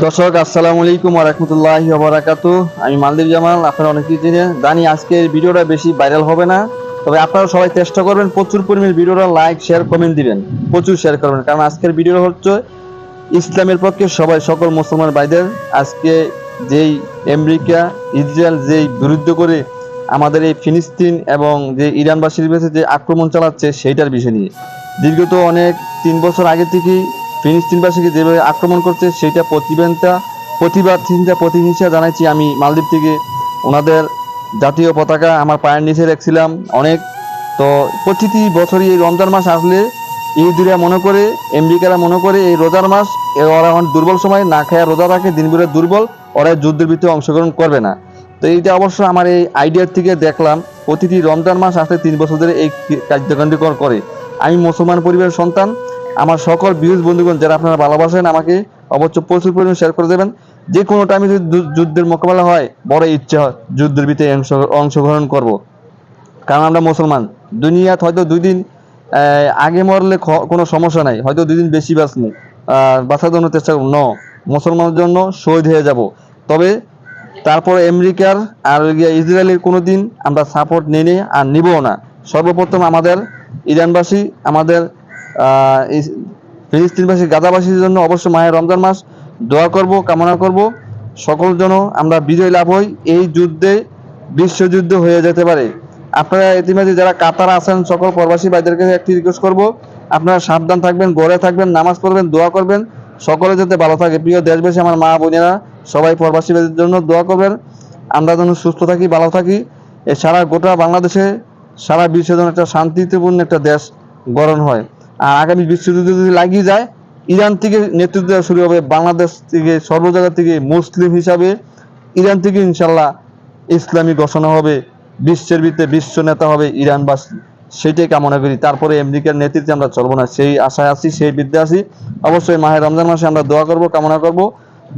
দর্শক আসসালামু আলাইকুম ওয়া রাহমাতুল্লাহি ওয়া বারাকাতুহু। আমি মালদ্বীপ জামাল, আপনারা অনেকেই জানি আজকের ভিডিওটা বেশি ভাইরাল হবে না, তবে আপনারা সবাই চেষ্টা করবেন প্রচুর পরিমাণে ভিডিওটা লাইক শেয়ার কমেন্ট দিবেন, প্রচুর শেয়ার করবেন, কারণ আজকের ভিডিও হচ্ছে ইসলামের পক্ষে সকল মুসলমান ভাইদের আজকে যেই আমেরিকা ইসরায়েল যেই বিরুদ্ধ করে আমাদের এই ফিলিস্তিন এবং যে ইরানবাসীর বিরুদ্ধে যে আক্রমণ চালাচ্ছে সেইটার বিষয় নিয়ে দীর্ঘত অনেক 3 বছর আগে থেকেই ফিলিস্তিনবাসীকে যেভাবে আক্রমণ করছে সেইটা প্রতিহিংসা জানাইছি। আমি মালদ্বীপ থেকে ওনাদের জাতীয় পতাকা আমার পায়ের নিচে রাখছিলাম অনেক। তো প্রতিটি বছরই এই রমজান মাস আসলে ইহুদিরা মনে করে, আমেরিকারা মনে করে এই রোজার মাস ওরা এখন দুর্বল সময় না খায় রোজা রাখে, দিনভরে দুর্বল, ওরা যুদ্ধের ভিতরে অংশগ্রহণ করবে না। তো এইটা অবশ্য আমার এই আইডিয়ার থেকে দেখলাম প্রতিটি রমজান মাস আসলে 3 বছর ধরে এই কার্যকাণ্ড করে। আমি মুসলমান পরিবারের সন্তান, আমার সকল বিরোধ বন্ধুগণ যারা আপনারা ভালোবাসেন আমাকে অবশ্য প্রচুর পরিমাণে শেয়ার করে দেবেন। যে কোনো টাইমে যদি যুদ্ধের মোকাবেলা হয়, বড় ইচ্ছা হয় যুদ্ধের ভিতরে অংশগ্রহণ করব, কারণ আমরা মুসলমান। দুনিয়াত হয়তো 2 দিন আগে মরলে কোনো সমস্যা নাই, হয়তো 2 দিন বেশি বাঁচবো, বাঁচার জন্য চেষ্টা করবো, মুসলমানের জন্য শহীদ হয়ে যাব। তবে তারপর আমেরিকার আর ইসরায়েলের কোনো দিন আমরা সাপোর্ট নিই আর নিবও না। সর্বপ্রথম আমাদের ইরানবাসী, আমাদের ফিলিস্তিনবাসী, গাজাবাসীর জন্য অবশ্য মাহে রমজান মাস দোয়া করব, কামনা করব সকল যেন আমরা বিজয় লাভ হই, এই যুদ্ধে বিশ্বযুদ্ধ হয়ে যেতে পারে। আপনারা ইতিমধ্যে যারা কাতার আছেন সকল প্রবাসী ভাইদেরকে একটি রিকোয়েস্ট করব, আপনারা সাবধান থাকবেন, ঘরে থাকবেন, নামাজ পড়বেন, দোয়া করবেন, সকলে যাতে ভালো থাকে। প্রিয় দেশবাসী, আমার মা বোনেরা সবাই প্রবাসী ভাইদের জন্য দোয়া করবেন, আমরা যেন সুস্থ থাকি, ভালো থাকি। সারা গোটা বাংলাদেশে, সারা বিশ্বের জন্য একটা শান্তিপূর্ণ একটা দেশ গঠন হয়। আর আগামী বিশ্বযুদ্ধ যদি লাগিয়ে যায়, ইরান থেকে নেতৃত্ব দেওয়া শুরু হবে, বাংলাদেশ থেকে সর্ব জায়গা থেকে মুসলিম হিসাবে ইরান থেকে ইনশাল্লাহ ইসলামী ঘোষণা হবে, বিশ্বের ভিতরে বিশ্ব নেতা হবে ইরানবাসী, সেটাই কামনা করি। তারপরে আমেরিকার নেতৃত্বে আমরা চলবো না, সেই আশায় আছি, সেই বিদ্যা আছি। অবশ্যই মাহে রমজান মাসে আমরা দোয়া করব, কামনা করব।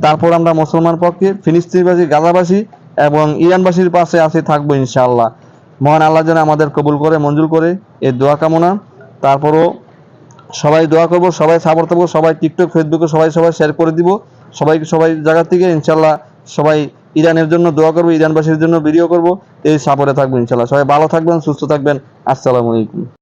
তারপর আমরা মুসলমান পক্ষে ফিলিস্তিনবাসী, গাজাবাসী এবং ইরানবাসীর পাশে আছি, থাকবো ইনশাআল্লাহ। মহান আল্লাহ যেন আমাদের কবুল করে, মঞ্জুর করে, এই দোয়া কামনা। তারপরও সবাই দোয়া করবো, সবাই সাপোর্ট করবো, সবাই টিকটক ফেসবুকে সবাই শেয়ার করে দিব, সবাই জায়গা থেকে ইনশাল্লাহ। সবাই ইরানের জন্য দোয়া করবো, ইরানবাসীর জন্য ভিডিও করব, এই সাপোর্টে থাকবো ইনশাল্লাহ। সবাই ভালো থাকবেন, সুস্থ থাকবেন। আসসালামু আলাইকুম।